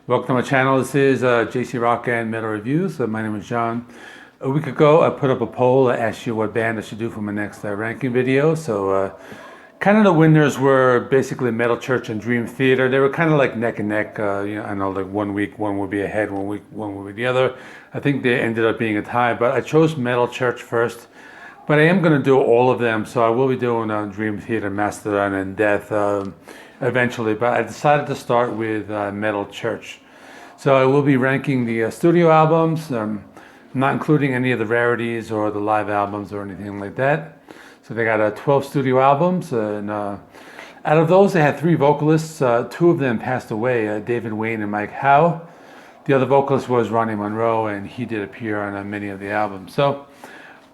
Welcome to my channel. This is JC Rock and Metal Reviews. My name is John. A week ago, I put up a poll. I asked you what band I should do for my next ranking video. So, kind of the winners were basically Metal Church and Dream Theater. They were kind of like neck and neck. I know like 1 week one would be ahead, 1 week one would be the other. I think they ended up being a tie, but I chose Metal Church first. But I am going to do all of them, so I will be doing Dream Theater, Mastodon, and Death eventually. But I decided to start with Metal Church. So I will be ranking the studio albums, not including any of the rarities or the live albums or anything like that. So they got 12 studio albums, and out of those they had 3 vocalists. 2 of them passed away, David Wayne and Mike Howe. The other vocalist was Ronnie Monroe, and he did appear on many of the albums. So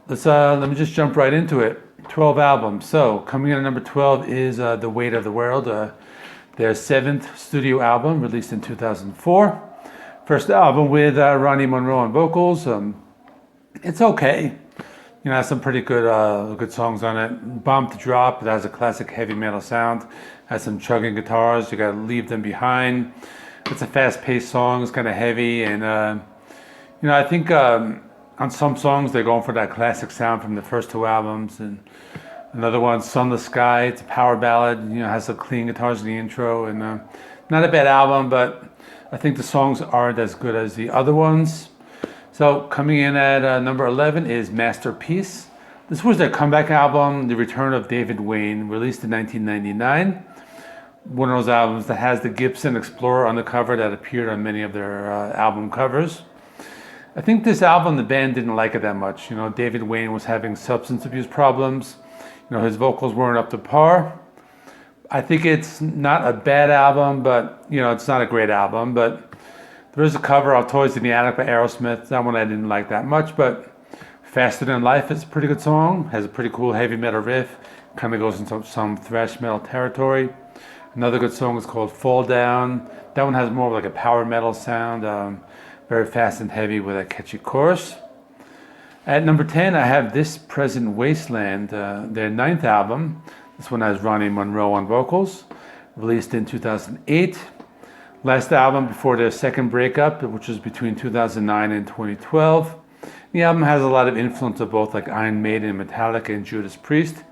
let me just jump right into it. 12 albums. So coming in at number 12 is The Weight of the World, their 7th studio album, released in 2004. First album with Ronnie Monroe on vocals. It's okay. Has some pretty good songs on it. Bomb to Drop, it has a classic heavy metal sound. Has some chugging guitars. You gotta Leave Them Behind. It's a fast-paced song. It's kind of heavy, and I think on some songs they're going for that classic sound from the first 2 albums. And another one, Sunless Sky. It's a power ballad. Has some clean guitars in the intro, and not a bad album, but I think the songs aren't as good as the other ones. So coming in at number 11 is Masterpeace. This was their comeback album, The Return of David Wayne, released in 1999. One of those albums that has the Gibson Explorer on the cover that appeared on many of their album covers. I think this album, the band didn't like it that much. David Wayne was having substance abuse problems. His vocals weren't up to par. I think it's not a bad album, but it's not a great album. But there is a cover of Toys in the Attic by Aerosmith. That one I didn't like that much, but Faster Than Life is a pretty good song. Has a pretty cool heavy metal riff. Kind of goes into some thrash metal territory. Another good song is called Fall Down. That one has more of like a power metal sound. Very fast and heavy with a catchy chorus. At number 10, I have This Present Wasteland, their 9th album. This one has Ronnie Monroe on vocals, released in 2008. Last album before their second breakup, which was between 2009 and 2012. The album has a lot of influence of both like Iron Maiden, Metallica, and Judas Priest.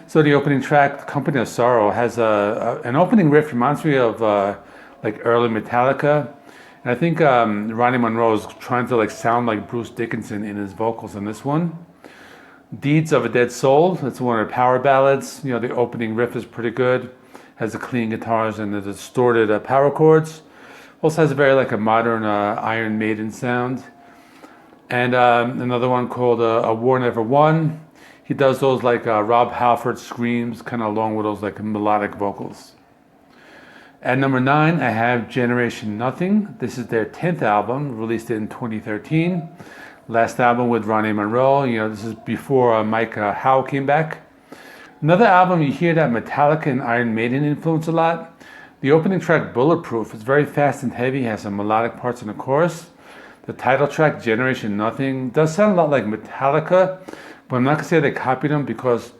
So the opening track, Company of Sorrow, has an opening riff, reminds me of like early Metallica. And I think Ronnie Monroe is trying to sound like Bruce Dickinson in his vocals in this one. Deeds of a Dead Soul, that's one of their power ballads. The opening riff is pretty good. Has the clean guitars and the distorted power chords. Also has a very a modern Iron Maiden sound. And another one called A War Never Won. He does those Rob Halford screams, kind of along with those melodic vocals. At number 9, I have Generation Nothing. This is their 10th album, released in 2013. Last album with Ronnie Monroe. This is before Mike Howe came back. Another album, you hear that Metallica and Iron Maiden influence a lot. The opening track, Bulletproof, is very fast and heavy, has some melodic parts in the chorus. The title track, Generation Nothing, does sound a lot like Metallica, but I'm not going to say they copied them because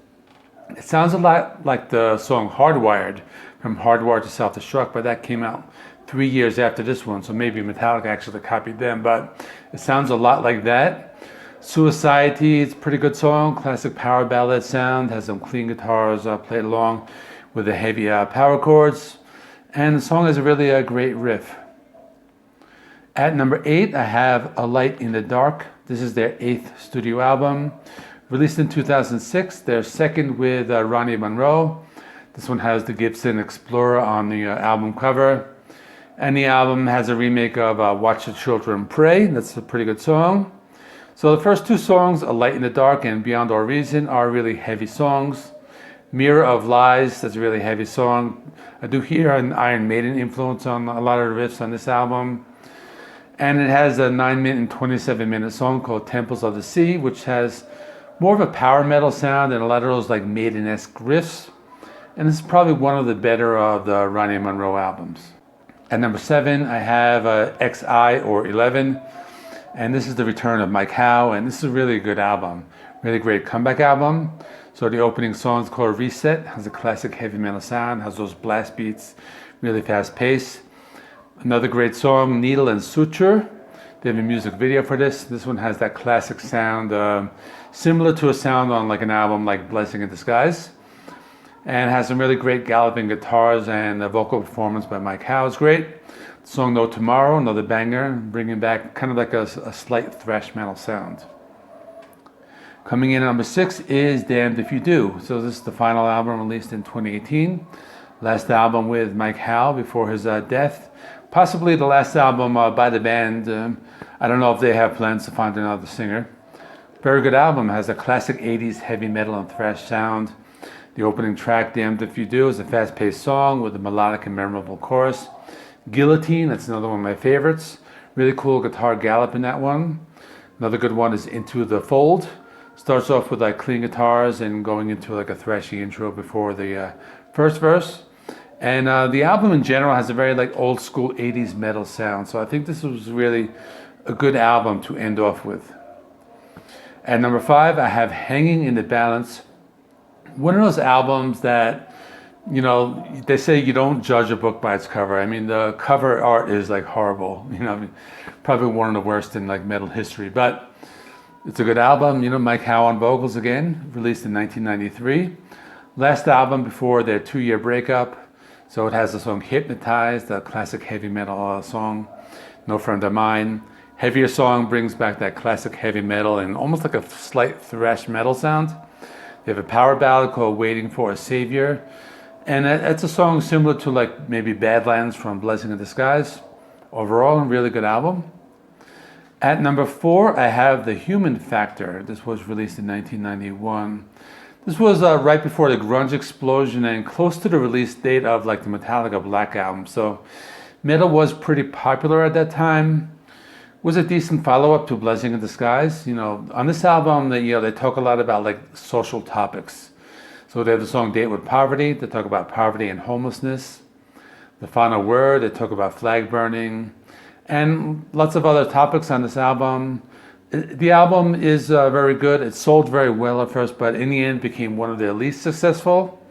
it sounds a lot like the song Hardwired, from Hardwired to Self-Destruct, but that came out 3 years after this one, so maybe Metallica actually copied them, but it sounds a lot like that. Suiciety, it's a pretty good song, classic power ballad sound, has some clean guitars played along with the heavy power chords, and the song has a really great riff. At number 8, I have A Light in the Dark. This is their 8th studio album, released in 2006, their 2nd with Ronnie Monroe. This one has the Gibson Explorer on the album cover. And the album has a remake of Watch the Children Pray. That's a pretty good song. So the first 2 songs, A Light in the Dark and Beyond All Reason, are really heavy songs. Mirror of Lies, that's a really heavy song. I do hear an Iron Maiden influence on a lot of the riffs on this album. And it has a 9-minute and 27-minute song called Temples of the Sea, which has more of a power metal sound and a lot of those Maiden-esque riffs. And this is probably one of the better of the Ronnie Monroe albums. At number 7, I have XI or 11. And this is the return of Mike Howe. And this is a really good album. Really great comeback album. So the opening song is called Reset. Has a classic heavy metal sound. Has those blast beats. Really fast pace. Another great song, Needle and Suture. They have a music video for this. This one has that classic sound, similar to a sound on like an album like Blessing in Disguise. And has some really great galloping guitars, and the vocal performance by Mike Howe is great. The song No Tomorrow, another banger, bringing back kind of like a slight thrash metal sound. Coming in at number 6 is Damned If You Do. So this is the final album released in 2018. Last album with Mike Howe before his death. Possibly the last album by the band. I don't know if they have plans to find another singer. Very good album. Has a classic 80s heavy metal and thrash sound. The opening track, Damned If You Do, is a fast-paced song with a melodic and memorable chorus. Guillotine, that's another one of my favorites. Really cool guitar gallop in that one. Another good one is Into the Fold. Starts off with like clean guitars and going into like a thrashy intro before the first verse. And the album in general has a very like old school 80s metal sound. So I think this was really a good album to end off with. At number 5, I have Hanging in the Balance. One of those albums that, you know, they say you don't judge a book by its cover. I mean, the cover art is like horrible. You know, I mean, probably one of the worst in like metal history. But it's a good album. You know, Mike Howe on vocals again, released in 1993. Last album before their 2-year breakup. So it has the song Hypnotized, a classic heavy metal song. No Friend of Mine. Heavier song brings back that classic heavy metal and almost like a slight thrash metal sound. They have a power ballad called Waiting for a Savior. And it's a song similar to like maybe Badlands from Blessing in Disguise. Overall, a really good album. At number 4, I have The Human Factor. This was released in 1991. This was right before the grunge explosion and close to the release date of like the Metallica Black Album. So metal was pretty popular at that time. Was a decent follow-up to Blessing in Disguise. You know, on this album, they talk a lot about like social topics. So they have the song Date with Poverty. They talk about poverty and homelessness. The Final Word, they talk about flag burning. And lots of other topics on this album. The album is very good. It sold very well at first, but in the end became one of their least successful.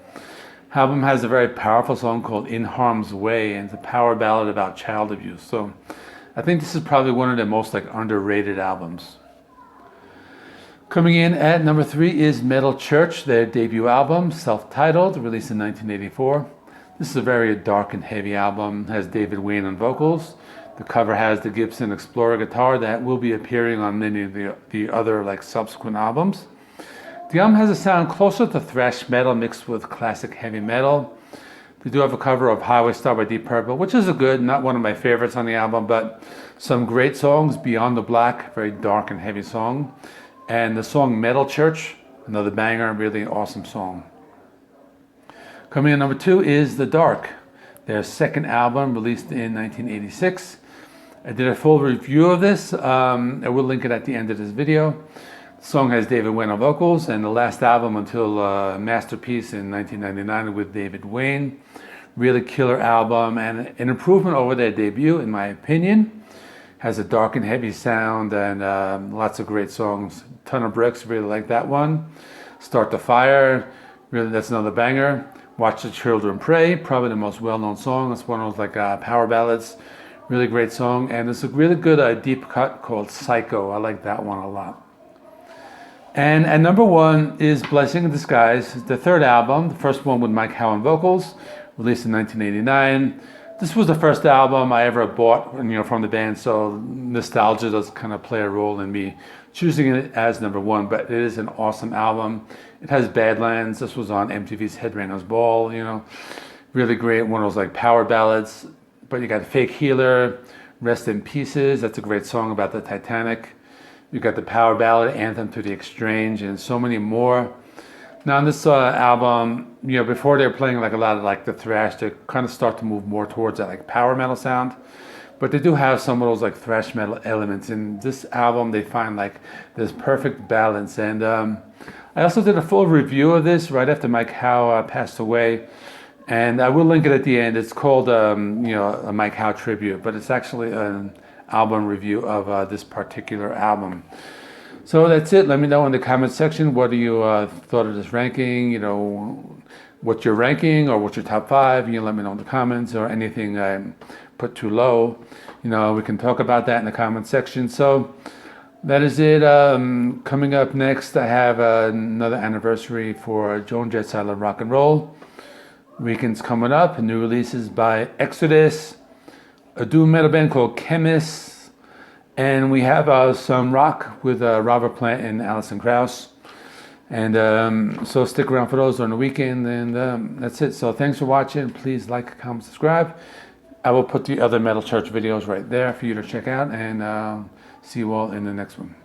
The album has a very powerful song called In Harm's Way, and it's a power ballad about child abuse. So I think this is probably one of their most like underrated albums. Coming in at number 3 is Metal Church, their debut album, self-titled, released in 1984. This is a very dark and heavy album. It has David Wayne on vocals. The cover has the Gibson Explorer guitar that will be appearing on many of the other like subsequent albums. The album has a sound closer to thrash metal mixed with classic heavy metal. They do have a cover of Highway Star by Deep Purple, which is not one of my favorites on the album, but some great songs. Beyond the Black, very dark and heavy song. And the song Metal Church, another banger, really awesome song. Coming in number 2 is The Dark, their second album released in 1986. I did a full review of this. I will link it at the end of this video. The song has David Wayne on vocals, and the last album until Masterpeace in 1999 with David Wayne. Really killer album and an improvement over their debut, in my opinion. Has a dark and heavy sound and lots of great songs. Ton of Bricks, really like that one. Start the Fire, really that's another banger. Watch the Children Pray, probably the most well-known song. It's one of those like power ballads. Really great song, and it's a really good deep cut called Psycho. I like that one a lot. And at number 1 is Blessing in Disguise. It's the third album, the first one with Mike Howe on vocals, released in 1989. This was the first album I ever bought, from the band, so nostalgia does kind of play a role in me choosing it as number 1. But it is an awesome album. It has Badlands. This was on MTV's Headbangers Ball. Really great. One of those like power ballads. But you got Fake Healer, Rest in Pieces. That's a great song about the Titanic. You got the power ballad, Anthem to the Exchange, and so many more. Now on this album, before they were playing like a lot of like the thrash, they kind of start to move more towards that like power metal sound. But they do have some of those like thrash metal elements. In this album, they find like this perfect balance. And I also did a full review of this right after Mike Howe passed away. And I will link it at the end. It's called, a Mike Howe tribute, but it's actually an album review of this particular album. So that's it. Let me know in the comment section what do you thought of this ranking. What's your ranking or what's your top 5. Let me know in the comments or anything put too low, we can talk about that in the comment section. So that is it. Coming up next, I have another anniversary for Joan Jett's Silent Rock and Roll. Weekends coming up, new releases by Exodus, a doom metal band called Chemists, and we have some rock with Robert Plant and Alison Krauss. And so stick around for those on the weekend, and that's it. So thanks for watching. Please like, comment, subscribe. I will put the other Metal Church videos right there for you to check out, and see you all in the next one.